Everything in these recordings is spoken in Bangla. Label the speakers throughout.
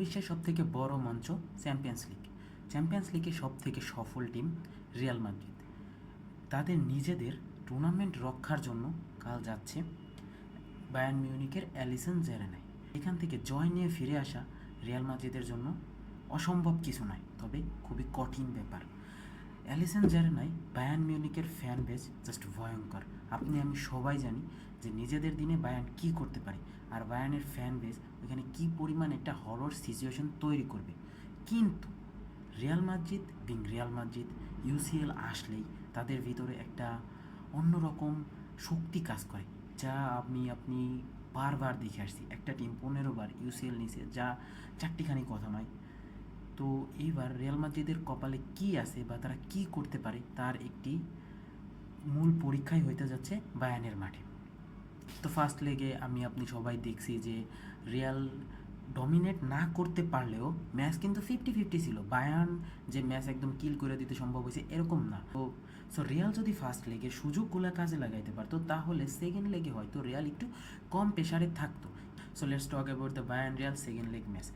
Speaker 1: বিশ্বের সবথেকে বড় মঞ্চ চ্যাম্পিয়ন্স লিগ। চ্যাম্পিয়ন্স লিগে সবথেকে সফল টিম রিয়াল মাদ্রিদ। তাদের নিজেদের টুর্নামেন্ট রক্ষার জন্য কাল যাচ্ছে বায়ার্ন মিউনিখের অ্যালিসন জেরেনায়। এখান থেকে জয় নিয়ে ফিরে আসা রিয়াল মাদ্রিদের জন্য অসম্ভব কিছু নয়, তবে খুবই কঠিন ব্যাপার। অ্যালিসন জেরেনায় বায়ার্ন মিউনিখের ফ্যান বেস জাস্ট ভয়ঙ্কর। আপনি আমি সবাই জানি যে নিজেদের দিনে বায়ার্ন কী করতে পারে, আর বায়ার্নের ফ্যান বেস ওইখানে কী পরিমাণ একটা হরর সিচুয়েশন তৈরি করবে। কিন্তু রিয়াল মাদ্রিদ ইউসিএল আসলেই তাদের ভিতরে একটা অন্যরকম শক্তি কাজ করে, যা আপনি বারবার দেখে আসছি। একটা টিম 15 বার ইউসিএল নিছে, যা চারটিখানি কথা নয়। তো এইবার রিয়াল মাদ্রিদের কপালে কি আছে বা তারা কি করতে পারে, তার একটি মূল পরীক্ষাই হইতে যাচ্ছে বায়ার্নের মাঠে। তো ফার্স্ট লেগে আপনি সবাই দেখছি যে রিয়াল ডমিনেট না করতে পারলেও ম্যাচ কিন্তু 50-50 ছিল। বায়ার্ন যে ম্যাচ একদম কিল করে দিতে সম্ভব হয়েছে এরকম না। সো রিয়াল যদি ফার্স্ট লেগে সুযোগগুলো কাজে লাগাইতে পারতো, তাহলে সেকেন্ড লেগে হয়তো রিয়াল একটু কম প্রেশারে থাকতো। So let's talk about the Bayern Real second leg match.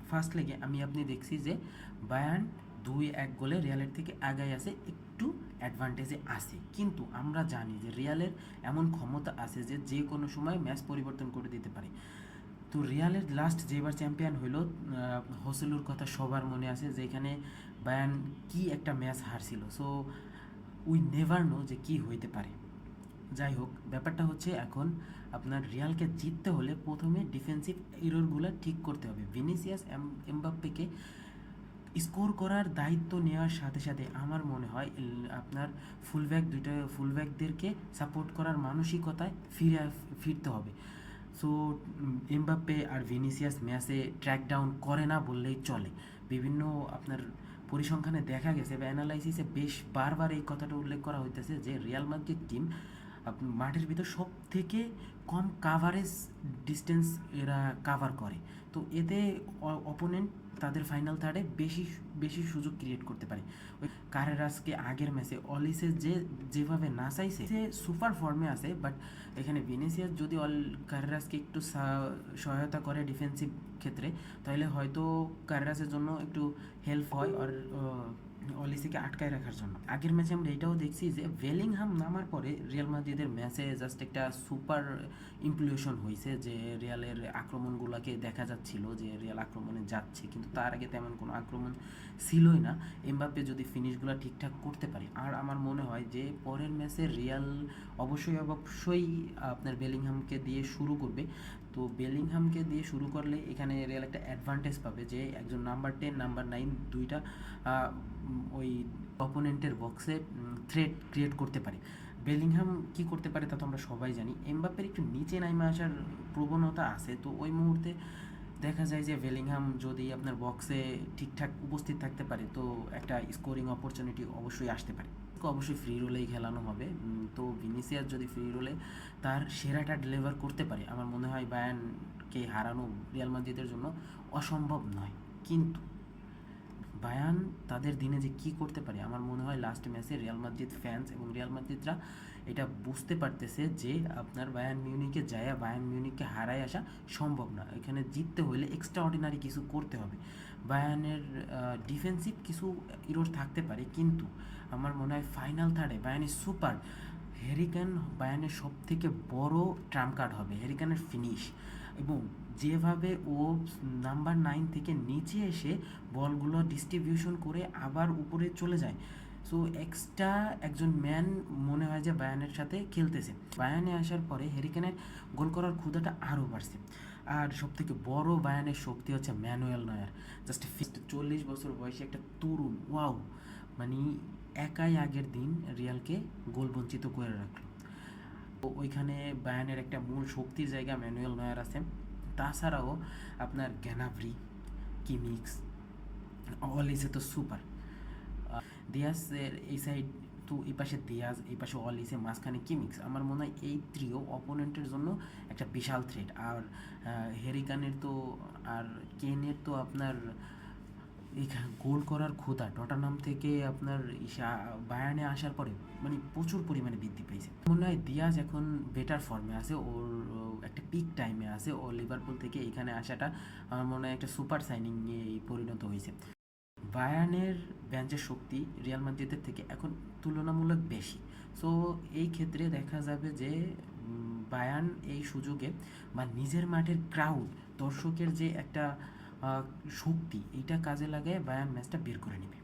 Speaker 1: First লেগে আপনি দেখছি যে বায়ার্ন 2-1 গোলে রিয়ালের থেকে আগায় আছে, একটু অ্যাডভান্টেজে আছে। কিন্তু আমরা জানি যে রিয়ালের এমন ক্ষমতা আছে যে যে কোনো সময় ম্যাচ পরিবর্তন করে দিতে পারে। তো রিয়ালের লাস্ট যেবার চ্যাম্পিয়ন হইল, হোসেলুর কথা সবার মনে আছে, যেখানে বায়ার্ন কি একটা ম্যাচ হারছিল। সো উই নেভার নো যে কি হইতে পারে। যাই হোক, ব্যাপারটা হচ্ছে এখন আপনার রিয়ালকে জিততে হলে প্রথমে ডিফেন্সিভ এররগুলো ঠিক করতে হবে। ভিনিসিয়াস এমবাপ্পেকে স্কোর করার দায়িত্ব নেওয়ার সাথে সাথে আমার মনে হয় আপনার ফুলব্যাকদেরকে সাপোর্ট করার মানসিকতায় ফিরতে হবে। সো এমবাপ্পে আর ভিনিসিয়াস ম্যাচে ট্র্যাক ডাউন করে না বললেই চলে। বিভিন্ন আপনার পরিসংখ্যানে দেখা গেছে বা অ্যানালাইসিসে বেশ বারবার এই কথাটা উল্লেখ করা হইতেছে যে রিয়াল মাদ্রিদ টিম মাঠের ভিতর সব থেকে কম কাভারেজ ডিস্টেন্স এরা কাভার করে। তো এতে অপোনেন্ট তাদের ফাইনাল থার্ডে বেশি বেশি সুযোগ ক্রিয়েট করতে পারে। ওই কারেরাসকে আগের ম্যাচে অলিসে যেভাবে না চাইছে, সে সুপার ফর্মে আছে, বাট এখানে ভিনিসিয়াস যদি কারেরাসকে একটু সহায়তা করে ডিফেন্সিভ ক্ষেত্রে, তাহলে হয়তো কারেরাসের জন্য একটু হেল্প হয় আর অলিসিকে আটকায় রাখার জন্য। আগের ম্যাচে আমরা এটাও দেখছি যে বেলিংহাম নামার পরে রিয়াল মাদ্রিদের ম্যাচে জাস্ট একটা সুপার ইমপ্লুশন হয়েছে, যে রিয়ালের আক্রমণগুলোকে দেখা যাচ্ছিল যে রিয়াল আক্রমণে যাচ্ছে, কিন্তু তার আগে তেমন কোনো আক্রমণ ছিলই না। এমবাপ্পে যদি ফিনিশগুলো ঠিকঠাক করতে পারে, আর আমার মনে হয় যে পরের ম্যাচে রিয়াল অবশ্যই আপনার বেলিংহামকে দিয়ে শুরু করবে। তো বেলিংহামকে দিয়ে শুরু করলে এখানে রিয়াল একটা অ্যাডভান্টেজ পাবে যে একজন নাম্বার 10 নাম্বার 9 দুইটা ওই অপোনেন্টের বক্সে থ্রেট ক্রিয়েট করতে পারে। বেলিংহাম কি করতে পারে তা তো আমরা সবাই জানি। এমবাপ্পের একটু নিচে নাইমে আসার প্রবণতা আছে, তো ওই মুহূর্তে দেখা যায় যে বেলিংহাম যদি আপনার বক্সে ঠিকঠাক উপস্থিত থাকতে পারে, তো একটা স্কোরিং অপরচুনিটি অবশ্যই আসতে পারে। অবশ্যই ফ্রি রোলেই খেলানো হবে। তো ভিনিসিয়াস যদি ফ্রি রোলে তার সেরাটা ডেলিভার করতে পারে, আমার মনে হয় বায়ার্নকে হারানো রিয়াল মাদ্রিদের জন্য অসম্ভব নয়। কিন্তু বায়ার্ন তাদের দিনে যে কী করতে পারে, আমার মনে হয় লাস্ট ম্যাচে রিয়াল মাদ্রিদ ফ্যান্স এবং রিয়াল মাদ্রিদরা এটা বুঝতে পারতেছে যে আপনার বায়ার্ন মিউনিকে যায় বায়ার্ন মিউনিককে হারায় আসা সম্ভব না। এখানে জিততে হলে এক্সট্রা অর্ডিনারি কিছু করতে হবে। বায়ার্নের ডিফেন্সিভ কিছু ইরোর থাকতে পারে, কিন্তু আমার মনে হয় ফাইনাল থার্ডে বায়ার্নের সুপার হ্যারিকেন বায়ার্নের সব থেকে বড় ট্রাম্প কার্ড হবে। হ্যারিকেনের ফিনিশ এবং যেভাবে ও নাম্বার 9 থেকে নিচে এসে বলগুলো ডিস্ট্রিবিউশন করে আবার উপরে চলে যায়। সো এক্সট্রা একজন ম্যান মনে হয় যে বায়ার্নের সাথে খেলতেছে। বায়ার্নে আসার পরে হ্যারিকেনের গোল করার ক্ষুধাটা আরও বাড়ছে। আর সবথেকে বড় বায়ার্নের শক্তি হচ্ছে ম্যানুয়েল নয়ার। জাস্ট 40 বছর বয়সে একটা তরুণ, ওয়াও, মানে একাই আগের দিন রিয়ালকে গোল বঞ্চিত করে রাখলো। তো ওইখানে বায়ার্নের একটা মূল শক্তির জায়গা ম্যানুয়েল নয়ার আছে। তাছাড়াও আপনার গ্যানাব্রি, কিমিক্স, অলিসে তো সুপার। দিয়াজের এই সাইড, তো এই পাশে দিয়াজ, এই পাশে অলিসে, মাঝখানে কিমিক্স। আমার মনে হয় এই ত্রিও অপোনেন্টের জন্য একটা বিশাল থ্রেট। আর হ্যারিকানের তো আর কেনের তো আপনার এইখানে গোল করার ক্ষুধা টটেনহাম থেকে আপনার বায়ার্নে আসার পরে মানে প্রচুর পরিমাণে বৃদ্ধি পেয়েছে। মনে হয় দিয়াজ এখন বেটার ফর্মে আছে, ওর একটা পিক টাইমে আছে। ও লিভারপুল থেকে এখানে আসাটা আমার মনে হয় একটা সুপার সাইনিং নিয়ে পরিণত হয়েছে। বায়ার্নের বেঞ্চের শক্তি রিয়াল মাদ্রিদের থেকে এখন তুলনামূলক বেশি। সো এই ক্ষেত্রে দেখা যাবে যে বায়ার্ন এই সুযোগে বা নিজের মাঠের ক্রাউড, দর্শকের যে একটা শক্তি, এইটা কাজে লাগায় বায়ার্ন ম্যাচটা বের করে নেবে।